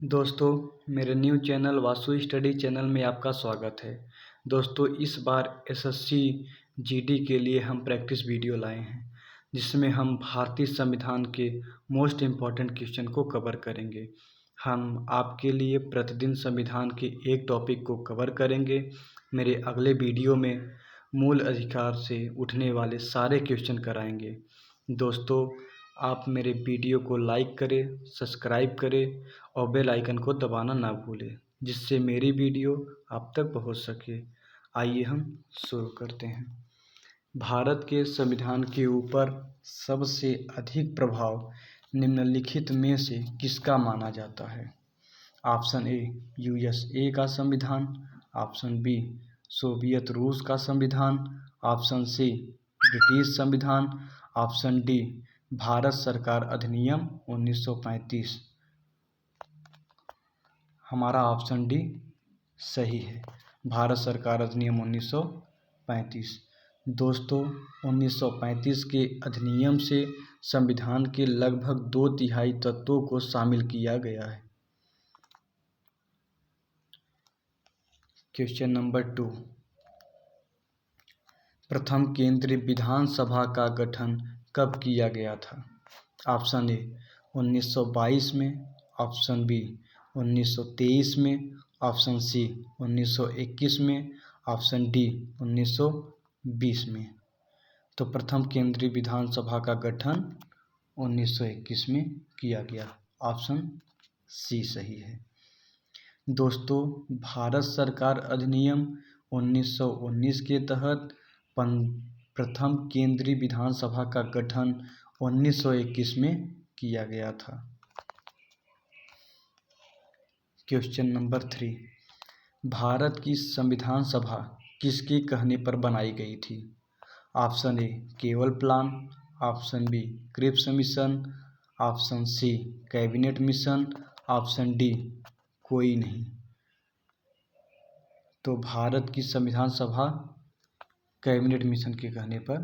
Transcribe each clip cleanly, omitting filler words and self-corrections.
दोस्तों, मेरे new channel Vasu study channel में आपका स्वागत है। दोस्तों, इस बार एसएससी जीडी के लिए हम प्रैक्टिस वीडियो लाए हैं, जिसमें हम भारतीय संविधान के मोस्ट इम्पॉर्टेंट क्वेश्चन को कवर करेंगे। हम आपके लिए प्रतिदिन संविधान के एक टॉपिक को कवर करेंगे। मेरे अगले वीडियो में मूल अधिकार से उठने वाले सारे क्वेश्चन कराएंगे। दोस्तों, आप मेरे वीडियो को लाइक करें, सब्सक्राइब करें और बेल आइकन को दबाना ना भूलें, जिससे मेरी वीडियो आप तक पहुंच सके। आइए हम शुरू करते हैं। भारत के संविधान के ऊपर सबसे अधिक प्रभाव निम्नलिखित में से किसका माना जाता है? ऑप्शन ए यूएसए का संविधान, ऑप्शन बी सोवियत रूस का संविधान, ऑप्शन सी ब्रिटिश संविधान, ऑप्शन डी भारत सरकार अधिनियम 1935। हमारा ऑप्शन डी सही है, भारत सरकार अधिनियम 1935। दोस्तों, 1935 के अधिनियम से संविधान के लगभग 2/3 तत्वों को शामिल किया गया है। क्वेश्चन नंबर 2, प्रथम केंद्रीय विधानसभा का गठन कब किया गया था? ऑप्शन ए 1922 में, ऑप्शन बी 1923 में, ऑप्शन सी 1921 में, ऑप्शन डी 1920 में। तो प्रथम केंद्रीय विधानसभा का गठन 1921 में किया गया। ऑप्शन सी सही है। दोस्तों, भारत सरकार अधिनियम 1919 के तहत प्रथम केंद्रीय विधानसभा का गठन 1921 में किया गया था। क्वेश्चन नंबर 3, भारत की संविधान सभा किसके कहने पर बनाई गई थी? Option A Wavell plan, option B Cripps mission, option C cabinet mission, option D कोई नहीं। तो भारत की संविधान सभा कैबिनेट मिशन के कहने पर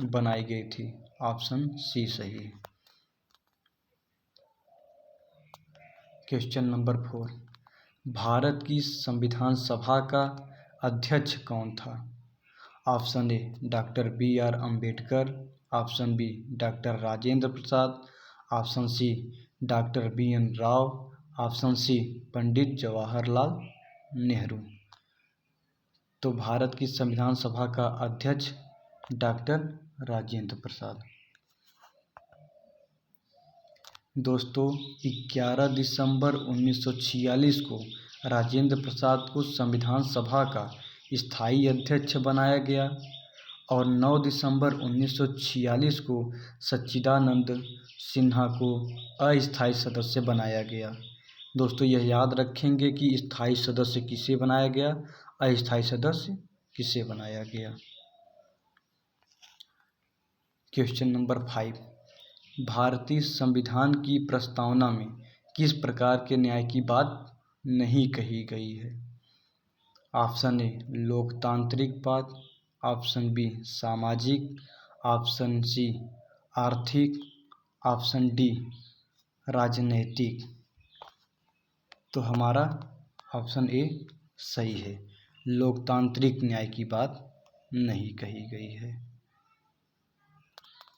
बनाई गई थी। ऑप्शन सी सही है। क्वेश्चन नंबर 4, भारत की संविधान सभा का अध्यक्ष कौन था? Option A doctor B R. Ambedkar, option B doctor Rajendra Prasad, option C doctor B N. Rao, option C Pandit Jawaharlal Nehru. तो भारत की संविधान सभा का अध्यक्ष डॉक्टर राजेंद्र प्रसाद। दोस्तों, 11 दिसंबर 1946 को राजेंद्र प्रसाद को संविधान सभा का स्थायी अध्यक्ष बनाया गया और 9 दिसंबर 1946 को सच्चिदानंद सिन्हा को अस्थायी सदस्य बनाया गया। दोस्तों, यह याद रखेंगे कि स्थायी सदस्य किसे बनाया गया, अस्थायी सदस्य किसे बनाया गया। क्वेश्चन नंबर 5, भारतीय संविधान की प्रस्तावना में किस प्रकार के न्याय की बात नहीं कही गई है? ऑप्शन ए लोकतांत्रिक बात, ऑप्शन बी सामाजिक, ऑप्शन सी आर्थिक, ऑप्शन डी राजनैतिक। तो हमारा ऑप्शन ए सही है, लोकतांत्रिक न्याय की बात नहीं कही गई है।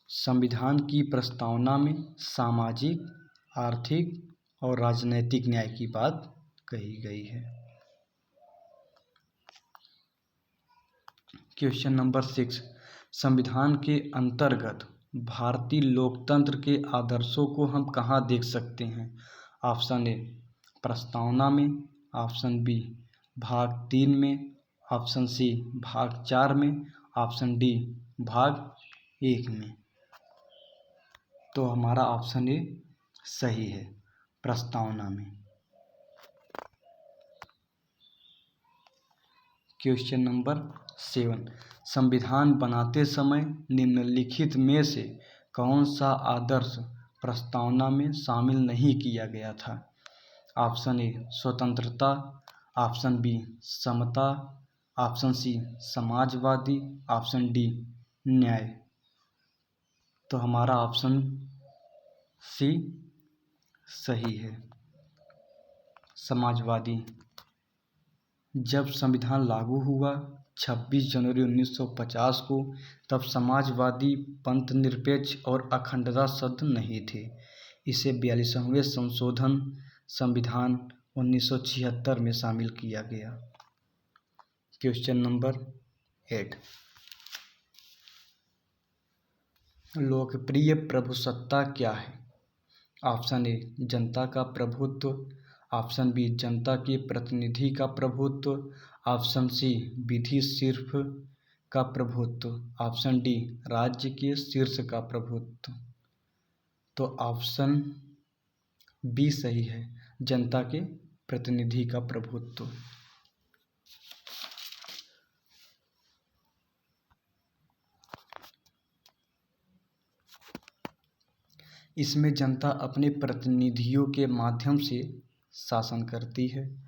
संविधान की प्रस्तावना में सामाजिक, आर्थिक और राजनैतिक न्याय की बात कही गई है। क्वेश्चन नंबर 6, संविधान के अंतर्गत भारतीय लोकतंत्र के आदर्शों को हम कहाँ देख सकते हैं? ऑप्शन ए प्रस्तावना में, ऑप्शन बी भाग 3 में, ऑप्शन सी भाग 4 में, ऑप्शन डी भाग 1 में। तो हमारा ऑप्शन ए सही है, प्रस्तावना में। क्वेश्चन नंबर 7, संविधान बनाते समय निम्नलिखित में से कौन सा आदर्श प्रस्तावना में शामिल नहीं किया गया था? ऑप्शन ए स्वतंत्रता, ऑप्शन बी समता, ऑप्शन सी समाजवादी, ऑप्शन डी न्याय। तो हमारा ऑप्शन सी सही है। समाजवादी। जब संविधान लागू हुआ 26 जनवरी 1950 को, तब समाजवादी, पंथनिरपेक्ष और अखंडता शब्द नहीं थे। इसे 42वें संशोधन संविधान 1976 में शामिल किया गया। क्वेश्चन नंबर 8, लोकप्रिय प्रभुसत्ता क्या है? ऑप्शन ए जनता का प्रभुत्व, ऑप्शन बी जनता के प्रतिनिधि का प्रभुत्व, ऑप्शन सी विधि सिर्फ का प्रभुत्व, ऑप्शन डी राज्य के शीर्ष का प्रभुत्व। तो ऑप्शन बी सही है, जनता के प्रतिनिधि का प्रभुत्व। इसमें जनता अपने प्रतिनिधियों के माध्यम से शासन करती है।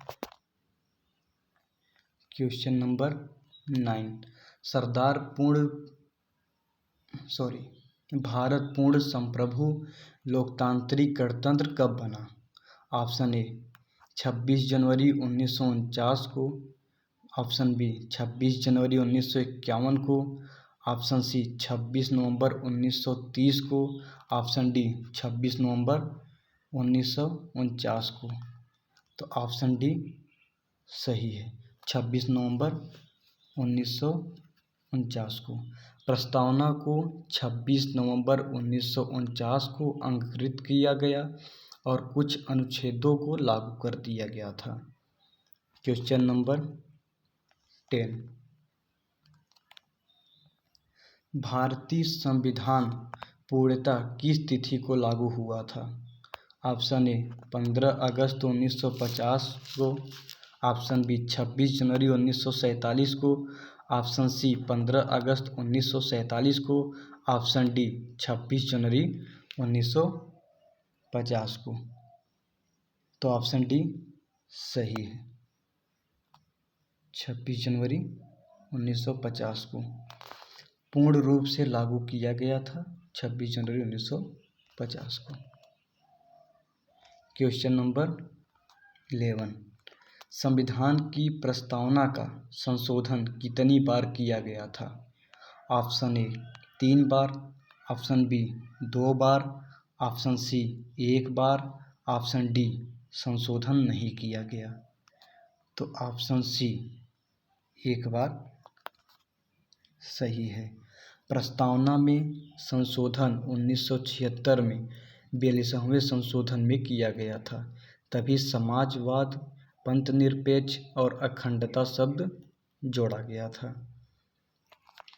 क्वेश्चन नंबर 9, भारत पूर्ण संप्रभु लोकतांत्रिक गणतंत्र कब बना? ऑप्शन ए 26 जनवरी 1949 को, ऑप्शन बी 26 जनवरी 1951 को, ऑप्शन सी 26 नवंबर 1930 को, ऑप्शन डी 26 नवंबर 1949 को। तो ऑप्शन डी सही है, 26 नवंबर 1949 को। प्रस्तावना को 26 नवंबर 1949 को अंगीकृत किया गया और कुछ अनुच्छेदों को लागू कर दिया गया था। क्वेश्चन नंबर 10, भारतीय संविधान पूर्णतः किस तिथि को लागू हुआ था? ऑप्शन ए 15 अगस्त 1950 को, ऑप्शन बी 26 जनवरी 1947 को, ऑप्शन सी 15 अगस्त 1947 को, ऑप्शन डी 26 जनवरी 1950 को। तो ऑप्शन डी सही है, 26 जनवरी 1950 को पूर्ण रूप से लागू किया गया था, 26 जनवरी 1950 को। क्वेश्चन नंबर 11, संविधान की प्रस्तावना का संशोधन कितनी बार किया गया था? ऑप्शन ए 3 बार, ऑप्शन बी 2 बार, ऑप्शन सी 1 बार, ऑप्शन डी संशोधन नहीं किया गया। तो ऑप्शन सी 1 बार सही है। प्रस्तावना में संशोधन 1976 में 42वें संशोधन में किया गया था, तभी समाजवाद, पंथनिरपेक्ष और अखंडता शब्द जोड़ा गया था।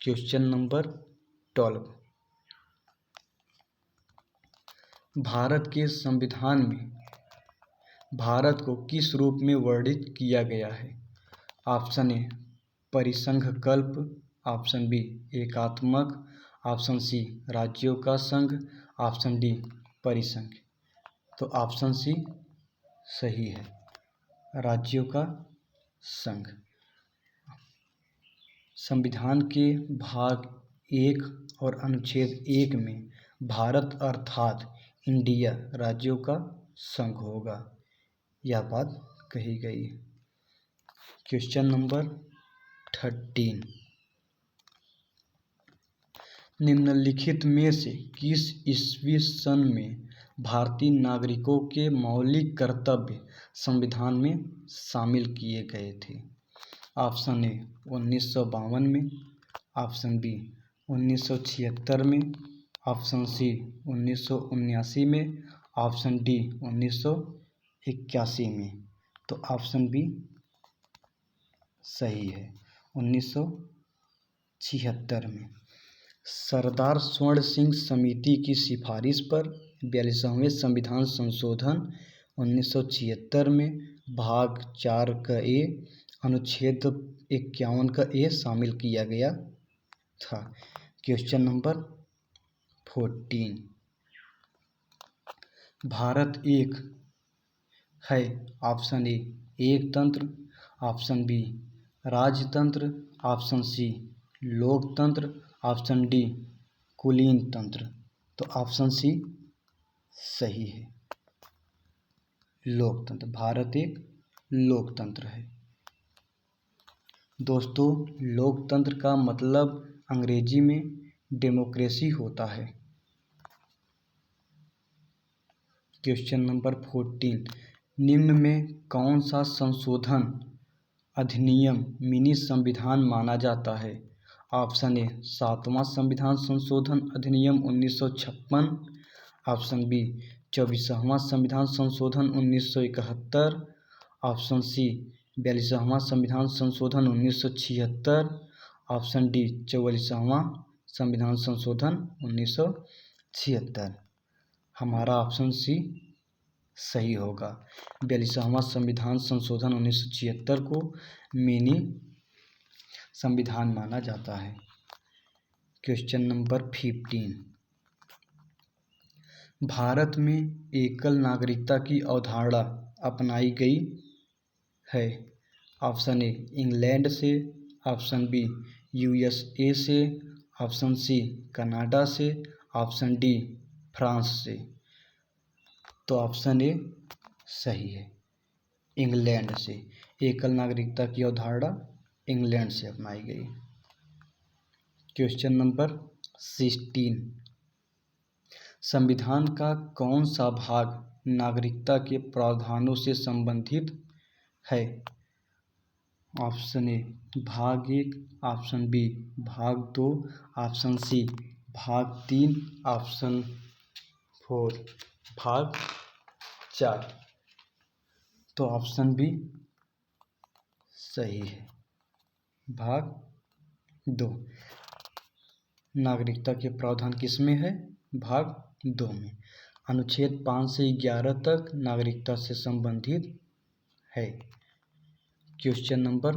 क्वेश्चन नंबर 12, भारत के संविधान में भारत को किस रूप में वर्णित किया गया है? ऑप्शन ए परिसंघ कल्प, ऑप्शन बी एकात्मक, ऑप्शन सी राज्यों का संघ, ऑप्शन डी परिसंघ। तो ऑप्शन सी सही है, राज्यों का संघ। संविधान के भाग 1 और अनुच्छेद 1 में भारत अर्थात इंडिया राज्यों का संघ होगा, यह बात कही गई है। क्वेश्चन नंबर 13, निम्नलिखित में से किस ईस्वी सन में भारतीय नागरिकों के मौलिक कर्तव्य संविधान में शामिल किए गए थे? ऑप्शन ए 1952 में, ऑप्शन बी 1976 में, ऑप्शन सी 1979 में, ऑप्शन डी 1981 में। तो ऑप्शन बी सही है, 1976 में। सरदार स्वर्ण सिंह समिति की सिफारिश पर 42वें संविधान संशोधन 1976 में भाग 4 का ए अनुच्छेद 51 का ए शामिल किया गया था। क्वेश्चन नंबर 14, भारत एक है। ऑप्शन ए एकतंत्र, ऑप्शन बी राजतंत्र, ऑप्शन सी लोकतंत्र, ऑप्शन डी कुलीन तंत्र। तो ऑप्शन सी सही है, लोकतंत्र। भारत एक लोकतंत्र है। दोस्तों, लोकतंत्र का मतलब अंग्रेजी में डेमोक्रेसी होता है। क्वेश्चन नंबर 14, निम्न में कौन सा संशोधन अधिनियम मिनी संविधान माना जाता है? ऑप्शन ए 7वां संविधान संशोधन अधिनियम 1956, ऑप्शन बी 24वां संविधान संशोधन 1971, ऑप्शन सी 42वां संविधान संशोधन 1976, ऑप्शन डी 44वां संविधान संशोधन 1976। हमारा ऑप्शन सी सही होगा। 42वां संविधान संशोधन 1976 को मिनी संविधान माना जाता है। क्वेश्चन नंबर 15, भारत में एकल नागरिकता की अवधारणा अपनाई गई है। ऑप्शन ए इंग्लैंड से, ऑप्शन बी यूएसए से, ऑप्शन सी कनाडा से, ऑप्शन डी फ्रांस से। तो ऑप्शन ए सही है, इंग्लैंड से। एकल नागरिकता की अवधारणा इंग्लैंड से अपनाई गई। क्वेश्चन नंबर 16, संविधान का कौन सा भाग नागरिकता के प्रावधानों से संबंधित है? ऑप्शन ए भाग 1, ऑप्शन बी भाग 2, ऑप्शन सी भाग 3, ऑप्शन 4 भाग 4। तो ऑप्शन बी सही है, भाग 2। नागरिकता के प्रावधान किस में है? भाग 2 में। अनुच्छेद 5 से 11 तक नागरिकता से संबंधित है। क्वेश्चन नंबर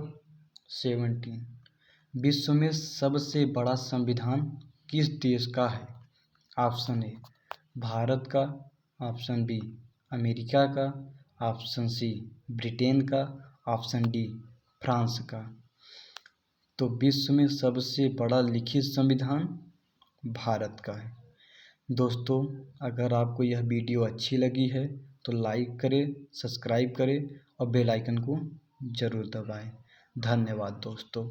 17, विश्व में सबसे बड़ा संविधान किस देश का है? ऑप्शन ए भारत का, ऑप्शन बी अमेरिका का, ऑप्शन सी ब्रिटेन का, ऑप्शन डी फ्रांस का। तो विश्व में सबसे बड़ा लिखित संविधान भारत का है। दोस्तों, अगर आपको यह वीडियो अच्छी लगी है तो लाइक करें, सब्सक्राइब करें और बेल आइकन को ज़रूर दबाएं। धन्यवाद दोस्तों।